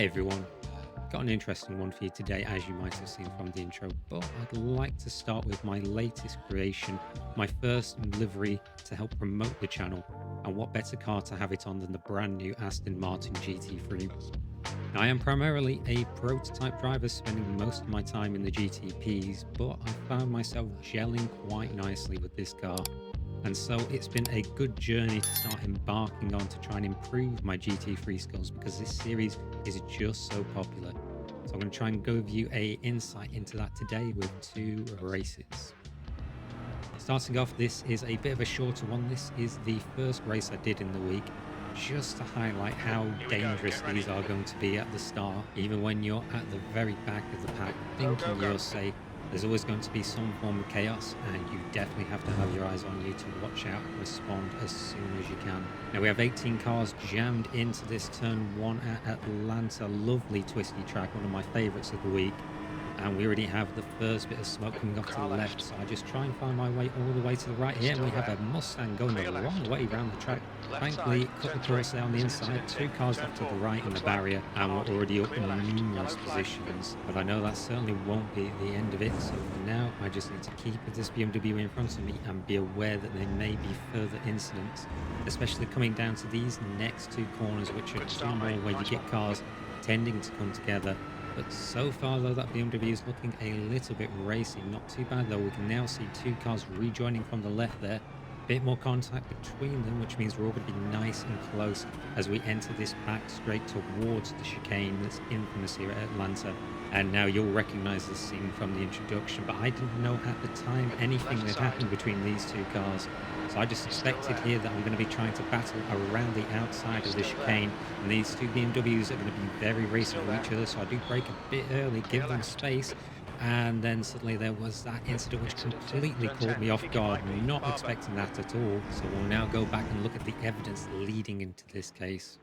Hey everyone, got an interesting one for you today, as you might have seen from the intro, but I'd like to start with my latest creation, my first livery to help promote the channel, and what better car to have it on than the brand new Aston Martin GT3. Now, I am primarily a prototype driver, spending most of my time in the GTPs, but I found myself gelling quite nicely with this car. And so it's been a good journey to start embarking on to try and improve my GT3 skills, because this series is just so popular. So I'm going to try and give you a insight into that today with two races. Starting off, this is a bit of a shorter one. This is the first race I did in the week, just to highlight how dangerous these are going to be at the start. Even when you're at the very back of the pack, thinking you're safe, there's always going to be some form of chaos, and you definitely have to have your eyes on you to watch out and respond as soon as you can. Now, we have 18 cars jammed into this turn one at Atlanta. Lovely twisty track, one of my favorites of the week. And we already have the first bit of smoke coming off to the left, so I just try and find my way all the way to the right here, and we have a Mustang going the wrong way around the track. Thankfully, cut the course there on the inside, two cars left to the right in the barrier, and we're already up in numerous positions. But I know that certainly won't be the end of it, so for now, I just need to keep this BMW in front of me and be aware that there may be further incidents, especially coming down to these next two corners, which are two more where you get cars tending to come together. But so far, though, that BMW is looking a little bit racy. Not too bad, though. We can now see two cars rejoining from the left there. Bit more contact between them, which means we're all going to be nice and close as we enter this back straight towards the chicane that's infamous here at Atlanta. And now you'll recognize this scene from the introduction, but I didn't know at the time anything had happened between these two cars. So I just expected here that I'm going to be trying to battle around the outside of the chicane, and these two BMWs are going to be very racing with each other, so I do brake a bit early, give them space, and then suddenly there was that incident which completely caught me off guard, not expecting that at all. So we'll now go back and look at the evidence leading into this case.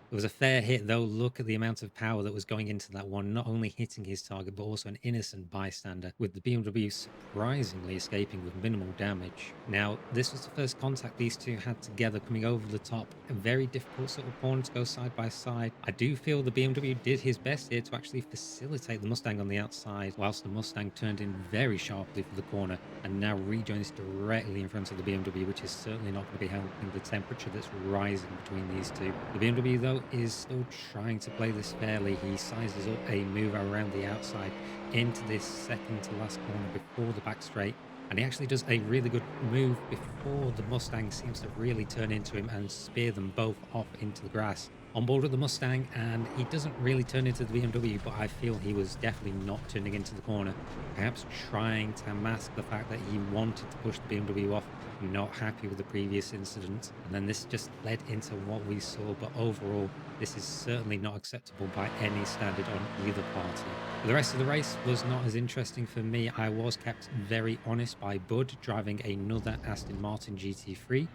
It was a fair hit, though. Look at the amount of power that was going into that one, not only hitting his target, but also an innocent bystander, with the BMW surprisingly escaping with minimal damage. Now, this was the first contact these two had together coming over the top. A very difficult sort of corner to go side by side. I do feel the BMW did his best here to actually facilitate the Mustang on the outside, whilst the Mustang turned in very sharply for the corner and now rejoins directly in front of the BMW, which is certainly not going to be helping the temperature that's rising between these two. The BMW, though, is still trying to play this fairly. He sizes up a move around the outside into this second to last corner before the back straight, and he actually does a really good move before the Mustang seems to really turn into him and spear them both off into the grass. On board with the Mustang, and he doesn't really turn into the BMW, but I feel he was definitely not turning into the corner, perhaps trying to mask the fact that he wanted to push the BMW off, not happy with the previous incident. And then this just led into what we saw, but overall this is certainly not acceptable by any standard on either party. The rest of the race was not as interesting for me. I was kept very honest by Bud driving another Aston Martin GT3,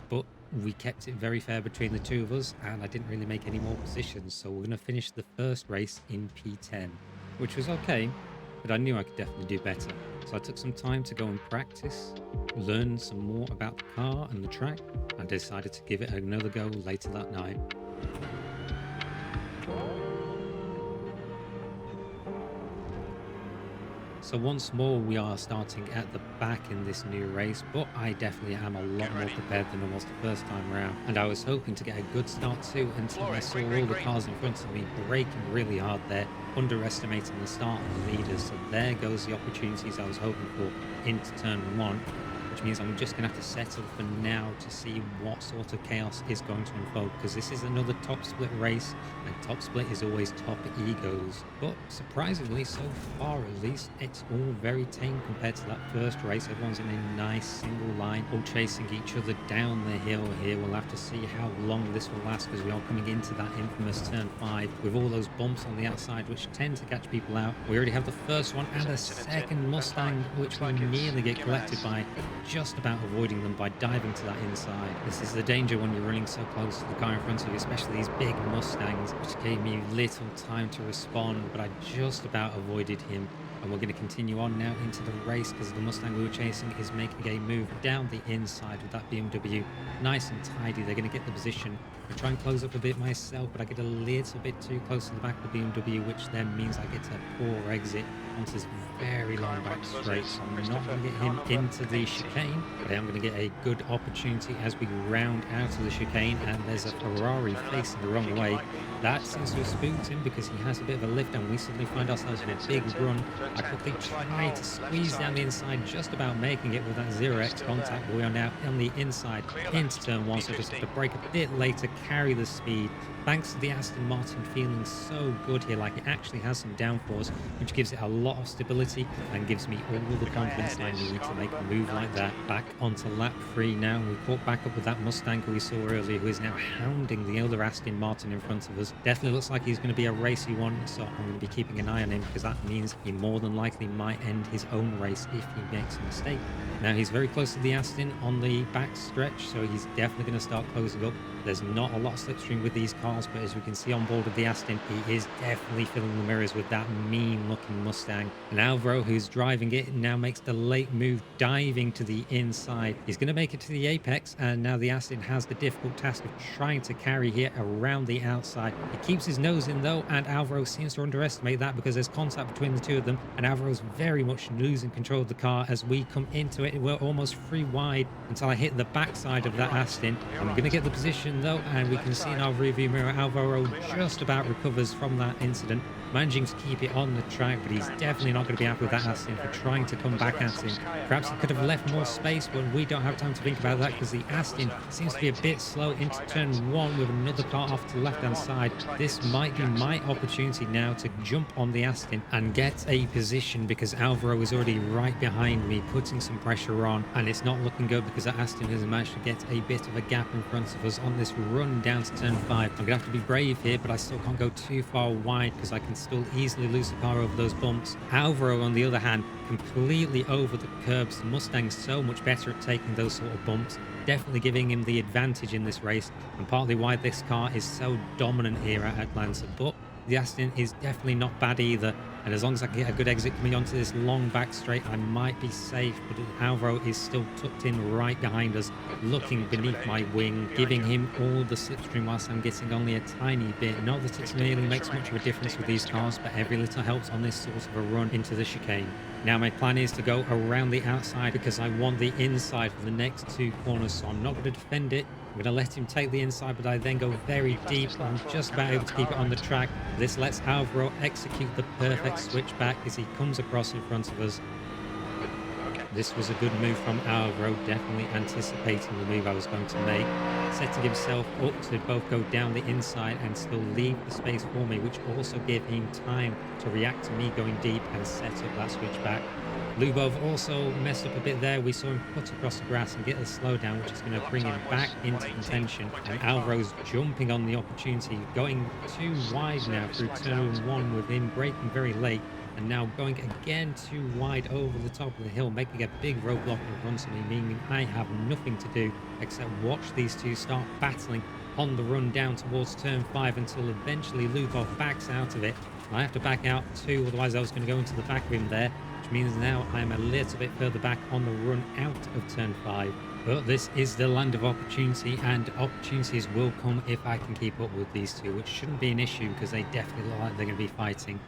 but we kept it very fair between the two of us, and I didn't really make any more positions. So we're going to finish the first race in P10, which was okay, but I knew I could definitely do better. So I took some time to go and practice, learn some more about the car and the track, and decided to give it another go later that night. So once more, we are starting at the back in this new race, but I definitely am a lot more prepared than I was the first time around. And I was hoping to get a good start too, until I saw all the cars in front of me braking really hard there, underestimating the start of the leaders. So there goes the opportunities I was hoping for into turn one, which means I'm just going to have to settle for now to see what sort of chaos is going to unfold, because this is another top split race, and top split is always top egos. But surprisingly, so far at least, it's all very tame compared to that first race. Everyone's in a nice single line, all chasing each other down the hill here. We'll have to see how long this will last, because we are coming into that infamous turn 5 with all those bumps on the outside which tend to catch people out. We already have the first one and a second Mustang, which we nearly get collected by. just about avoiding them by diving to that inside. This is the danger when you're running so close to the car in front of you, especially these big Mustangs, which gave me little time to respond, but I just about avoided him. And we're going to continue on now into the race because the Mustang we were chasing is making a move down the inside with that BMW. Nice and tidy. They're going to get the position. I try and close up a bit myself, but I get a little bit too close to the back of the BMW, which then means I get a poor exit onto this very long back straight. So I'm not going to get him into the chicane, but I am going to get a good opportunity as we round out of the chicane, and there's a Ferrari facing the wrong way. That seems to have spooked him because he has a bit of a lift, and we suddenly find ourselves in a big run. I quickly try to squeeze down the inside, just about making it with that 0x contact, but we are now on the inside into turn 1, so just have to brake a bit later, carry the speed. Thanks to the Aston Martin feeling so good here, like it actually has some downforce, which gives it a lot of stability and gives me all the confidence I need to make a move like that. Back onto lap 3 now. We caught back up with that Mustang who we saw earlier, who is now hounding the other Aston Martin in front of us. Definitely looks like he's going to be a racy one, so I'm going to be keeping an eye on him because that means he more than likely might end his own race if he makes a mistake. Now he's very close to the Aston on the back stretch, so he's definitely going to start closing up. There's not a lot of slipstream with these cars, but as we can see on board of the Aston, he is definitely filling the mirrors with that mean-looking Mustang. And Alvaro, who's driving it, now makes the late move, diving to the inside. He's going to make it to the apex, and now the Aston has the difficult task of trying to carry here around the outside. He keeps his nose in, though, and Alvaro seems to underestimate that because there's contact between the two of them, and Alvaro's very much losing control of the car as we come into it. We're almost free wide until I hit the backside of that Aston. I'm going to get the position though, and we can see in our rearview mirror Alvaro just about recovers from that incident, managing to keep it on the track, but he's definitely not going to be happy with that Aston for trying to come back at him. Perhaps he could have left more space, but we don't have time to think about that because the Aston seems to be a bit slow into turn 1 with another car off to the left hand side. This might be my opportunity now to jump on the Aston and get a position because Alvaro is already right behind me, putting some pressure on, and it's not looking good because that Aston has managed to get a bit of a gap in front of us on this run down to turn 5. I'm going to have to be brave here, but I still can't go too far wide because I can still easily lose the car over those bumps. Alvaro, on the other hand, completely over the curbs. The Mustang's so much better at taking those sort of bumps, definitely giving him the advantage in this race, and partly why this car is so dominant here at Atlanta. But the Aston is definitely not bad either, and as long as I can get a good exit coming onto this long back straight, I might be safe. But Alvaro is still tucked in right behind us, looking beneath my wing, giving him all the slipstream whilst I'm getting only a tiny bit. Not that it really makes much of a difference with these cars, but every little helps on this sort of a run into the chicane. Now my plan is to go around the outside because I want the inside for the next 2 corners, so I'm not going to defend it. I'm going to let him take the inside, but I then go very deep. I'm just about able to keep it on the track. This lets Alvaro execute the perfect switchback as he comes across in front of us. This was a good move from Alvaro, definitely anticipating the move I was going to make, setting himself up to both go down the inside and still leave the space for me, which also gave him time to react to me going deep and set up that switchback. Lubov also messed up a bit there. We saw him cut across the grass and get the slowdown, which is going to bring him back into contention. And Alvaro's jumping on the opportunity, going too wide now through turn 1 with him braking very late. And now going again too wide over the top of the hill, making a big roadblock in front of me, meaning I have nothing to do except watch these two start battling on the run down towards turn 5 until eventually Lubov backs out of it. I have to back out too, otherwise I was going to go into the back of him there, which means now I'm a little bit further back on the run out of turn 5. But this is the land of opportunity, and opportunities will come if I can keep up with these two, which shouldn't be an issue because they definitely look like they're going to be fighting.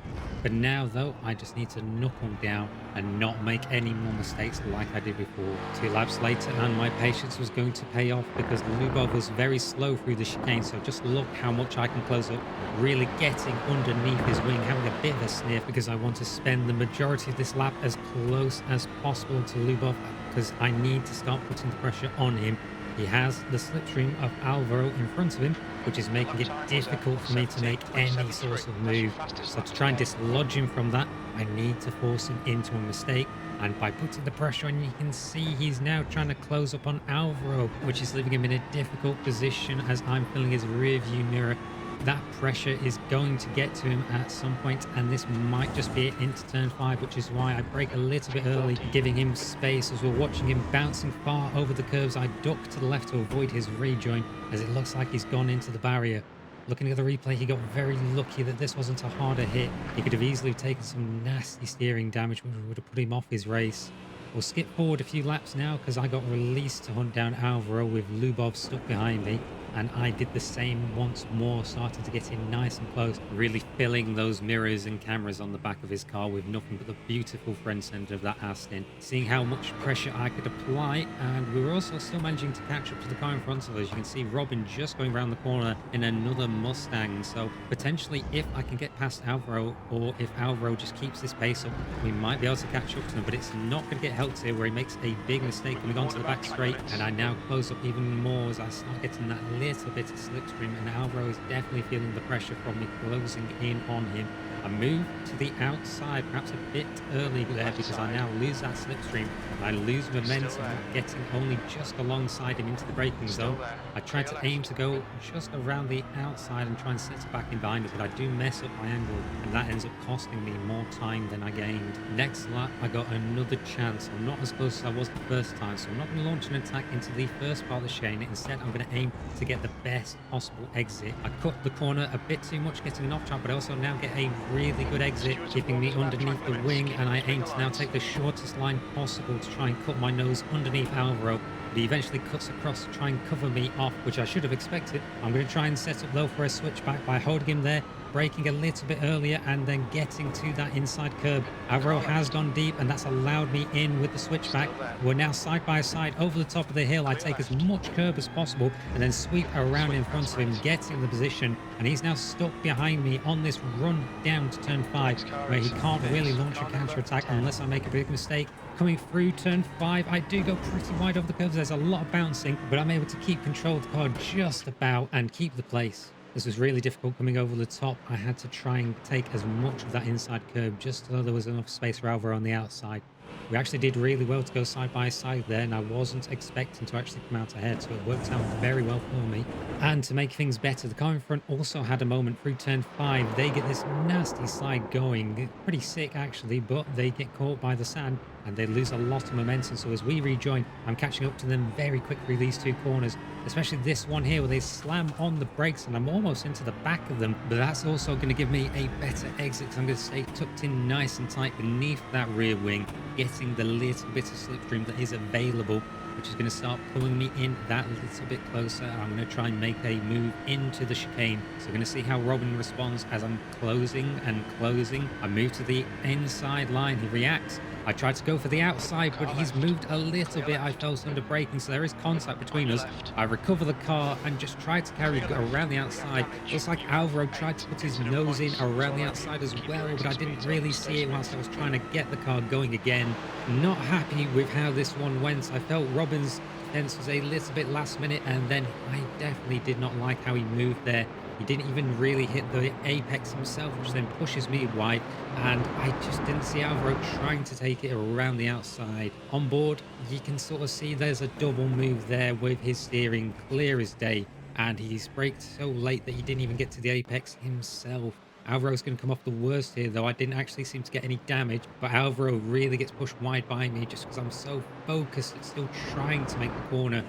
But now, though, I just need to knuckle down and not make any more mistakes like I did before. 2 laps later, and my patience was going to pay off because Lubov was very slow through the chicane, so just look how much I can close up, really getting underneath his wing, having a bit of a sniff because I want to spend the majority of this lap as close as possible to Lubov, because I need to start putting the pressure on him. He has the slipstream of Alvaro in front of him, which is making it difficult for me to make any sort of move. So to try and dislodge him from that, I need to force him into a mistake. And by putting the pressure on, you can see he's now trying to close up on Alvaro, which is leaving him in a difficult position as I'm filling his rear view mirror. That pressure is going to get to him at some point, and this might just be it into turn 5, which is why I brake a little bit early, giving him space. As we're watching him bouncing far over the curves, I duck to the left to avoid his rejoin, as it looks like he's gone into the barrier. Looking at the replay, he got very lucky that this wasn't a harder hit. He could have easily taken some nasty steering damage, which would have put him off his race. We'll skip forward a few laps now because I got released to hunt down Alvaro with Lubov stuck behind me. And I did the same once more, starting to get in nice and close, really filling those mirrors and cameras on the back of his car with nothing but the beautiful front center of that Aston, seeing how much pressure I could apply. And we were also still managing to catch up to the car in front of us. You can see Robin just going around the corner in another Mustang. So potentially, if I can get past Alvaro, or if Alvaro just keeps this pace up, we might be able to catch up to him. But it's not going to get helped here, where he makes a big mistake coming onto the back straight. And I now close up even more as I start getting that little bit of slipstream, and Alvaro is definitely feeling the pressure from me closing in on him. I move to the outside, perhaps a bit early there, because I now lose that slipstream. I lose momentum, getting only just alongside him into the braking zone. I try to aim to go just around the outside and try and sit back in behind it, but I do mess up my angle, and that ends up costing me more time than I gained. Next lap, I got another chance. I'm not as close as I was the first time, so I'm not going to launch an attack into the first part of the chicane. Instead, I'm going to aim to get the best possible exit. I cut the corner a bit too much, getting an off track, but I also now get a really good exit, keeping me underneath the wing, and I aim to now take the shortest line possible to try and cut my nose underneath Alvaro. But he eventually cuts across to try and cover me off, which I should have expected. I'm going to try and set up though for a switchback by holding him there, braking a little bit earlier, and then getting to that inside curb. Alvaro has gone deep, and that's allowed me in with the switchback. We're now side by side over the top of the hill. I take as much curb as possible and then sweep around in front of him, getting the position, and he's now stuck behind me on this run down to turn 5, where he can't really launch a counter attack unless I make a big mistake. Coming through turn 5, I do go pretty wide over the curves. There's a lot of bouncing, but I'm able to keep control of the car just about and keep the place. This was really difficult coming over the top. I had to try and take as much of that inside curb just so there was enough space for Alvaro on the outside. We actually did really well to go side by side there, and I wasn't expecting to actually come out ahead, so it worked out very well for me. And to make things better, the car in front also had a moment through turn 5. They get this nasty slide going, pretty sick actually, but they get caught by the sand and they lose a lot of momentum. So as we rejoin, I'm catching up to them very quickly these two corners, especially this one here where they slam on the brakes and I'm almost into the back of them. But that's also going to give me a better exit because I'm going to stay tucked in nice and tight beneath that rear wing, getting the little bit of slipstream that is available, which is going to start pulling me in that little bit closer. I'm going to try and make a move into the chicane. So we're going to see how Robin responds as I'm closing and closing. I move to the inside line. He reacts. I tried to go for the outside, but he's moved a little bit. I felt under braking, so there is contact between us. I recover the car and just tried to carry it around the outside. Looks like Alvaro tried to put his nose in around the outside as well, but I didn't really see it whilst I was trying to get the car going again. Not happy with how this one went. I felt Robin's defense was a little bit last minute, and then I definitely did not like how he moved there. He didn't even really hit the apex himself, which then pushes me wide, and I just didn't see Alvaro trying to take it around the outside. On board, you can sort of see there's a double move there with his steering clear as day, and he's braked so late that he didn't even get to the apex himself. Alvaro's going to come off the worst here, though. I didn't actually seem to get any damage, but Alvaro really gets pushed wide by me just because I'm so focused at still trying to make the corner.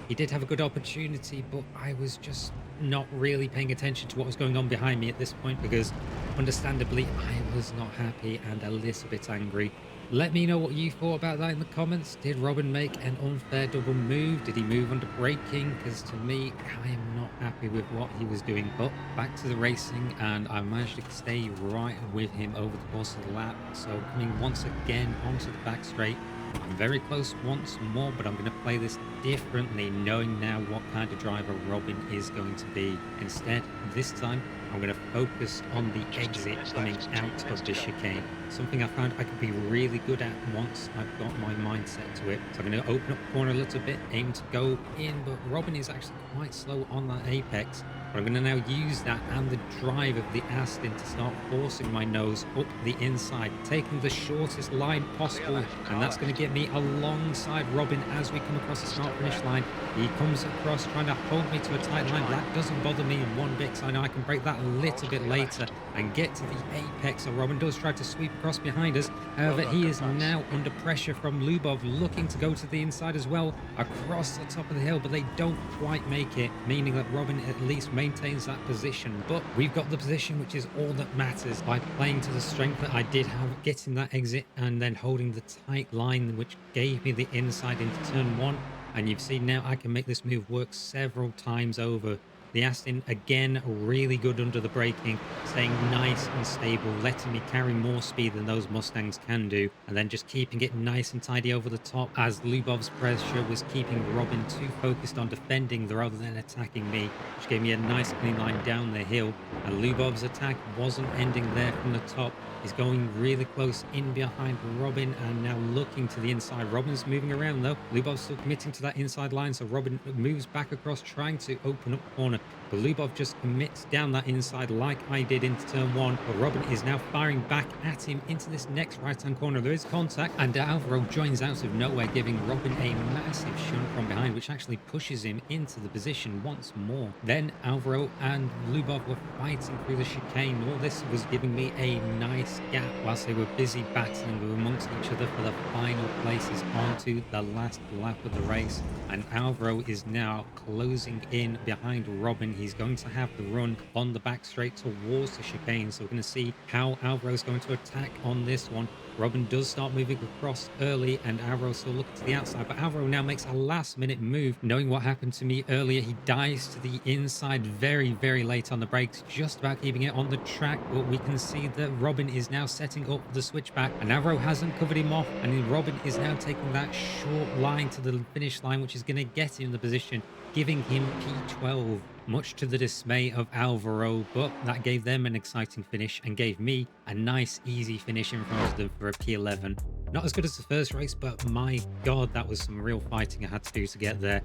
He did have a good opportunity, but I was just not really paying attention to what was going on behind me at this point because, understandably, I was not happy and a little bit angry. Let me know what you thought about that in the comments. Did Robin make an unfair double move? Did he move under braking? Because to me, I am not happy with what he was doing. But back to the racing, and I managed to stay right with him over the course of the lap. So coming once again onto the back straight, I'm very close once more, but I'm going to play this differently, knowing now what kind of driver Robin is going to be. Instead, this time, I'm going to focus on the exit coming out of the chicane. Something I found I could be really good at once I've got my mindset to it. So I'm going to open up the corner a little bit, aim to go in, but Robin is actually quite slow on that apex. But I'm going to now use that and the drive of the Aston to start forcing my nose up the inside, taking the shortest line possible, and that's going to get me alongside Robin as we come across the start finish line. He comes across trying to hold me to a tight line. That doesn't bother me one bit, because I know I can break that a little bit later and get to the apex. So Robin does try to sweep across behind us. However, he is now under pressure from Lubov, looking to go to the inside as well across the top of the hill, but they don't quite make it, meaning that Robin at least maintains that position. But we've got the position, which is all that matters, by playing to the strength that I did have, getting that exit and then holding the tight line, which gave me the inside into turn one. And you've seen now I can make this move work several times over. The Aston, again, really good under the braking, staying nice and stable, letting me carry more speed than those Mustangs can do, and then just keeping it nice and tidy over the top, as Lubov's pressure was keeping Robin too focused on defending rather than attacking me, which gave me a nice clean line down the hill. And Lubov's attack wasn't ending there from the top. He's going really close in behind Robin and now looking to the inside. Robin's moving around though. Lubov's still committing to that inside line, so Robin moves back across, trying to open up the corner. But Lubov just commits down that inside like I did into turn one. But Robin is now firing back at him into this next right-hand corner. There is contact, and Alvaro joins out of nowhere, giving Robin a massive shunt from behind, which actually pushes him into the position once more. Then Alvaro and Lubov were fighting through the chicane. All this was giving me a nice gap whilst they were busy battling amongst each other for the final places onto the last lap of the race. And Alvaro is now closing in behind Robin. He's going to have the run on the back straight towards the chicane, so we're going to see how Alvaro's going to attack on this one. Robin does start moving across early, and Alvaro still looking to the outside, but Alvaro now makes a last-minute move. Knowing what happened to me earlier, he dives to the inside very, very late on the brakes, just about keeping it on the track, but we can see that Robin is now setting up the switchback, and Alvaro hasn't covered him off, and Robin is now taking that short line to the finish line, which is going to get him the position, giving him P12. Much to the dismay of Alvaro, but that gave them an exciting finish and gave me a nice easy finish in front of them for a P11. Not as good as the first race, but my god, that was some real fighting I had to do to get there.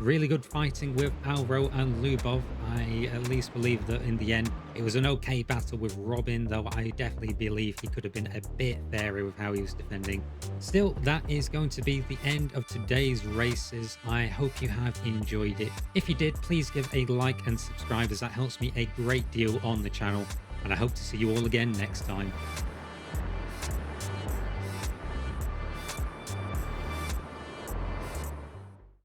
Really good fighting with Alvaro and Lubov. I at least believe that in the end it was an okay battle with Robin, though I definitely believe he could have been a bit fairer with how he was defending. Still, that is going to be the end of today's races. I hope you have enjoyed it. If you did, please give a like and subscribe, as that helps me a great deal on the channel, and I hope to see you all again next time.